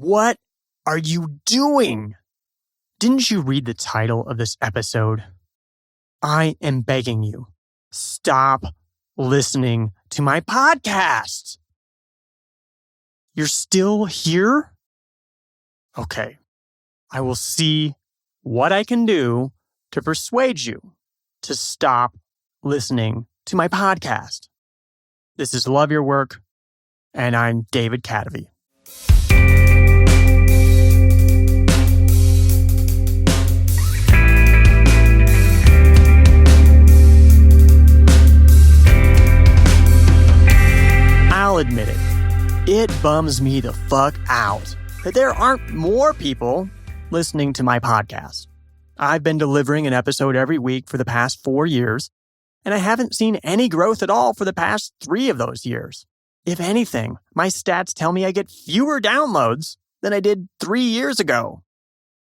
What are you doing? Didn't you read the title of this episode? I am begging you, stop listening to my podcast. You're still here? Okay, I will see what I can do to persuade you to stop listening to my podcast. This is Love Your Work, and I'm David Cadavy. I'll admit it. It bums me the fuck out that there aren't more people listening to my podcast. I've been delivering an episode every week for the past 4 years, and I haven't seen any growth at all for the past 3 of those years. If anything, my stats tell me I get fewer downloads than I did 3 years ago.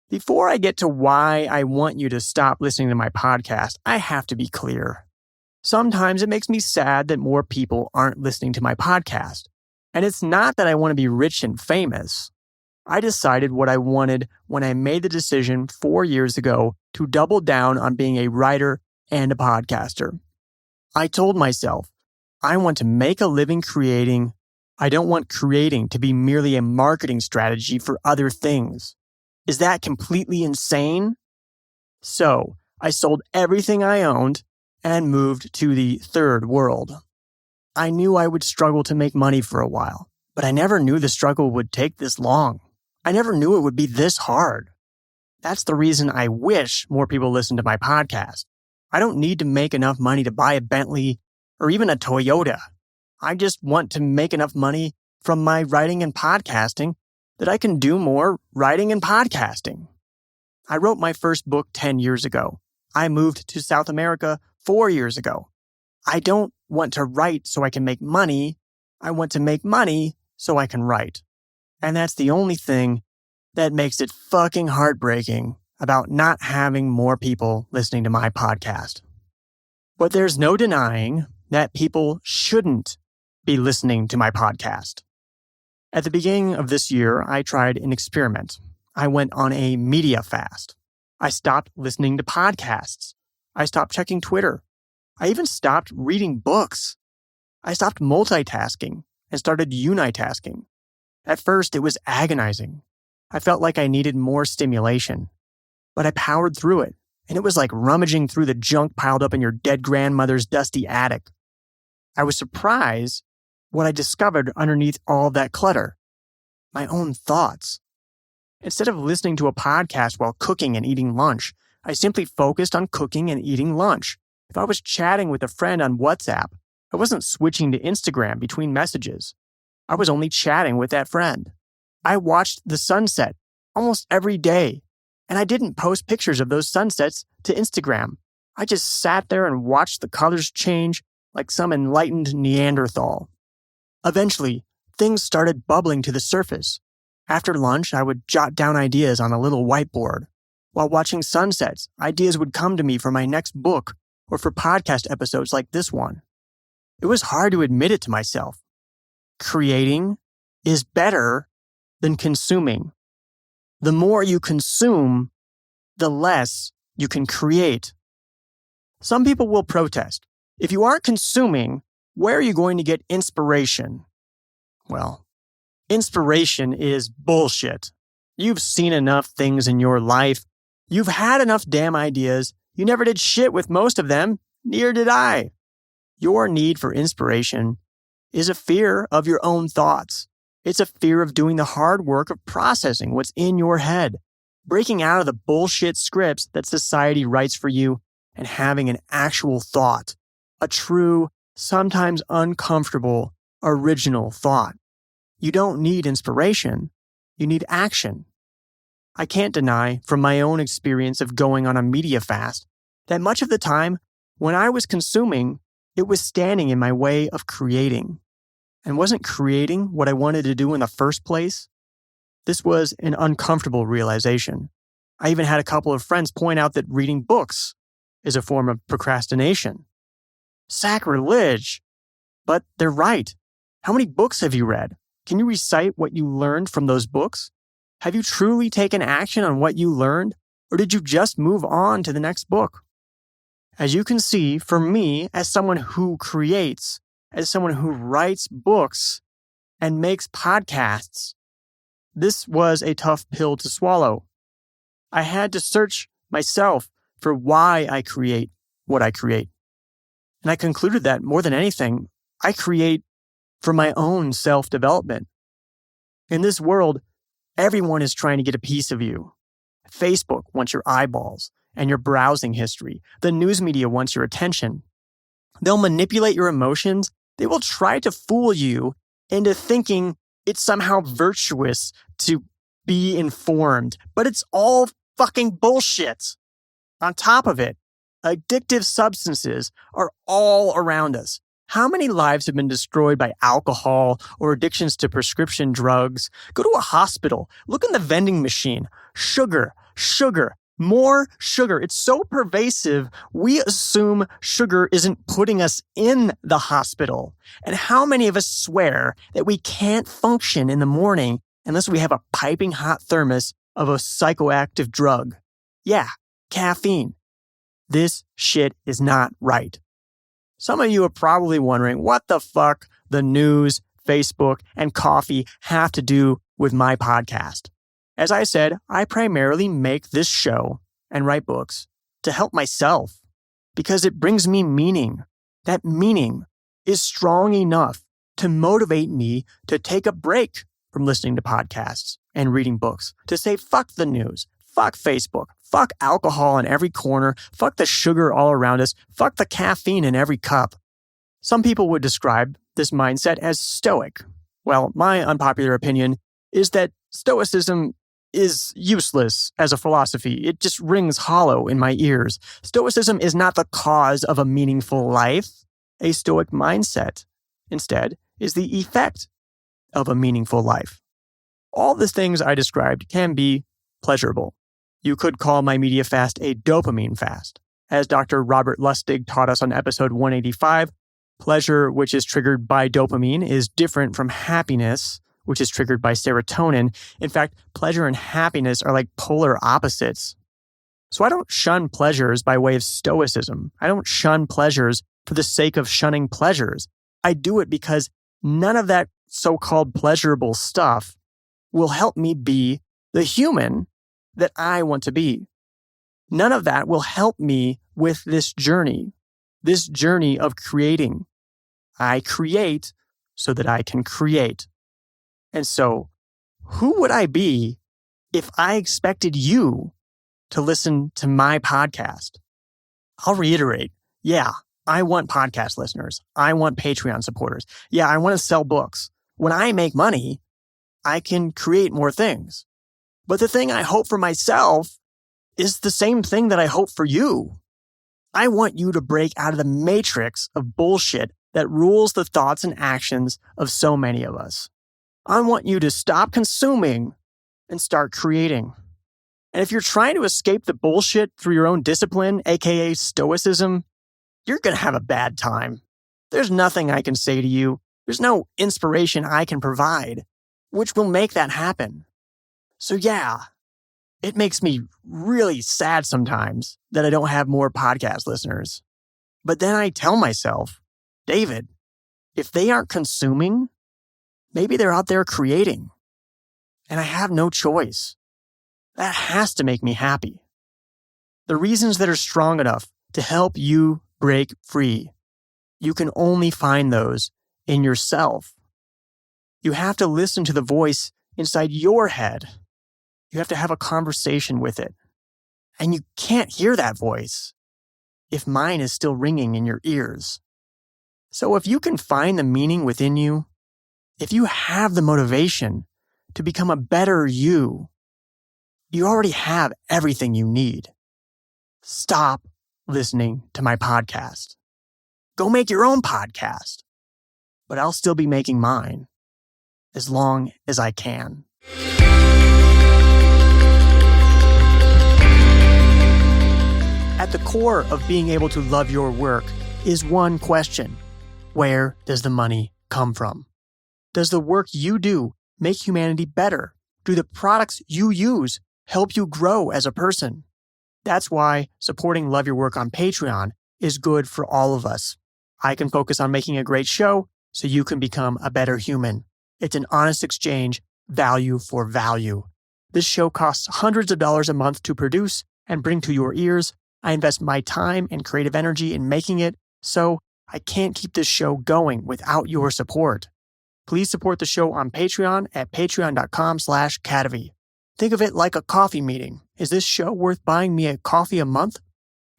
Before I get to why I want you to stop listening to my podcast, I have to be clear. Sometimes it makes me sad that more people aren't listening to my podcast. And it's not that I want to be rich and famous. I decided what I wanted when I made the decision 4 years ago to double down on being a writer and a podcaster. I told myself, I want to make a living creating. I don't want creating to be merely a marketing strategy for other things. Is that completely insane? So I sold everything I owned and moved to the third world. I knew I would struggle to make money for a while, but I never knew the struggle would take this long. I never knew it would be this hard. That's the reason I wish more people listen to my podcast. I don't need to make enough money to buy a Bentley or even a Toyota. I just want to make enough money from my writing and podcasting that I can do more writing and podcasting. I wrote my first book 10 years ago. I moved to South America 4 years ago. I don't want to write so I can make money. I want to make money so I can write. And that's the only thing that makes it fucking heartbreaking about not having more people listening to my podcast. But there's no denying that people shouldn't be listening to my podcast. At the beginning of this year, I tried an experiment. I went on a media fast. I stopped listening to podcasts. I stopped checking Twitter. I even stopped reading books. I stopped multitasking and started unitasking. At first, it was agonizing. I felt like I needed more stimulation. But I powered through it, and it was like rummaging through the junk piled up in your dead grandmother's dusty attic. I was surprised what I discovered underneath all that clutter. My own thoughts. Instead of listening to a podcast while cooking and eating lunch, I simply focused on cooking and eating lunch. If I was chatting with a friend on WhatsApp, I wasn't switching to Instagram between messages. I was only chatting with that friend. I watched the sunset almost every day, and I didn't post pictures of those sunsets to Instagram. I just sat there and watched the colors change like some enlightened Neanderthal. Eventually, things started bubbling to the surface. After lunch, I would jot down ideas on a little whiteboard. While watching sunsets, ideas would come to me for my next book or for podcast episodes like this one. It was hard to admit it to myself. Creating is better than consuming. The more you consume, the less you can create. Some people will protest. If you aren't consuming, where are you going to get inspiration? Well, inspiration is bullshit. You've seen enough things in your life. You've had enough damn ideas. You never did shit with most of them. Neither did I. Your need for inspiration is a fear of your own thoughts. It's a fear of doing the hard work of processing what's in your head, breaking out of the bullshit scripts that society writes for you and having an actual thought, a true, sometimes uncomfortable, original thought. You don't need inspiration. You need action. I can't deny from my own experience of going on a media fast that much of the time when I was consuming, it was standing in my way of creating. And wasn't creating what I wanted to do in the first place? This was an uncomfortable realization. I even had a couple of friends point out that reading books is a form of procrastination. Sacrilege! But they're right. How many books have you read? Can you recite what you learned from those books? Have you truly taken action on what you learned, or did you just move on to the next book? As you can see, for me, as someone who creates, as someone who writes books and makes podcasts, this was a tough pill to swallow. I had to search myself for why I create what I create. And I concluded that more than anything, I create for my own self-development. In this world, everyone is trying to get a piece of you. Facebook wants your eyeballs and your browsing history. The news media wants your attention. They'll manipulate your emotions. They will try to fool you into thinking it's somehow virtuous to be informed, but it's all fucking bullshit. On top of it, addictive substances are all around us. How many lives have been destroyed by alcohol or addictions to prescription drugs? Go to a hospital. Look in the vending machine. Sugar, more sugar. It's so pervasive, we assume sugar isn't putting us in the hospital. And how many of us swear that we can't function in the morning unless we have a piping hot thermos of a psychoactive drug? Yeah, caffeine. This shit is not right. Some of you are probably wondering what the fuck the news, Facebook, and coffee have to do with my podcast. As I said, I primarily make this show and write books to help myself because it brings me meaning. That meaning is strong enough to motivate me to take a break from listening to podcasts and reading books, to say fuck the news, fuck Facebook, fuck alcohol in every corner, fuck the sugar all around us, fuck the caffeine in every cup. Some people would describe this mindset as stoic. Well, my unpopular opinion is that stoicism is useless as a philosophy. It just rings hollow in my ears. Stoicism is not the cause of a meaningful life. A stoic mindset, instead, is the effect of a meaningful life. All the things I described can be pleasurable. You could call my media fast a dopamine fast. As Dr. Robert Lustig taught us on episode 185, pleasure, which is triggered by dopamine, is different from happiness, which is triggered by serotonin. In fact, pleasure and happiness are like polar opposites. So I don't shun pleasures by way of stoicism. I don't shun pleasures for the sake of shunning pleasures. I do it because none of that so-called pleasurable stuff will help me be the human that I want to be. None of that will help me with this journey of creating. I create so that I can create. And so, who would I be if I expected you to listen to my podcast? I'll reiterate, yeah, I want podcast listeners. I want Patreon supporters. Yeah, I want to sell books. When I make money, I can create more things. But the thing I hope for myself is the same thing that I hope for you. I want you to break out of the matrix of bullshit that rules the thoughts and actions of so many of us. I want you to stop consuming and start creating. And if you're trying to escape the bullshit through your own discipline, aka stoicism, you're going to have a bad time. There's nothing I can say to you. There's no inspiration I can provide, which will make that happen. So yeah, it makes me really sad sometimes that I don't have more podcast listeners. But then I tell myself, David, if they aren't consuming, maybe they're out there creating. And I have no choice. That has to make me happy. The reasons that are strong enough to help you break free, you can only find those in yourself. You have to listen to the voice inside your head. You have to have a conversation with it. And you can't hear that voice if mine is still ringing in your ears. So if you can find the meaning within you, if you have the motivation to become a better you, you already have everything you need. Stop listening to my podcast. Go make your own podcast. But I'll still be making mine as long as I can. At the core of being able to love your work is one question. Where does the money come from? Does the work you do make humanity better? Do the products you use help you grow as a person? That's why supporting Love Your Work on Patreon is good for all of us. I can focus on making a great show so you can become a better human. It's an honest exchange, value for value. This show costs hundreds of dollars a month to produce and bring to your ears. I invest my time and creative energy in making it, so I can't keep this show going without your support. Please support the show on Patreon at patreon.com/Cadavy. Think of it like a coffee meeting. Is this show worth buying me a coffee a month?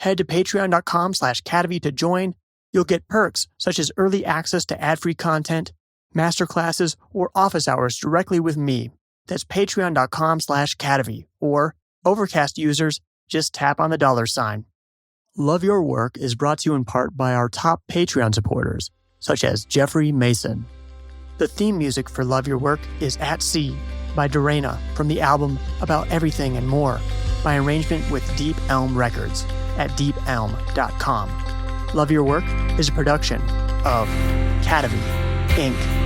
Head to patreon.com/Cadavy to join. You'll get perks such as early access to ad-free content, masterclasses, or office hours directly with me. That's patreon.com/Cadavy, or Overcast users, just tap on the $sign. Love Your Work is brought to you in part by our top Patreon supporters, such as Jeffrey Mason. The theme music for Love Your Work is At Sea by Dorena from the album About Everything and More, by arrangement with Deep Elm Records at deepelm.com. Love Your Work is a production of Cadavy, Inc.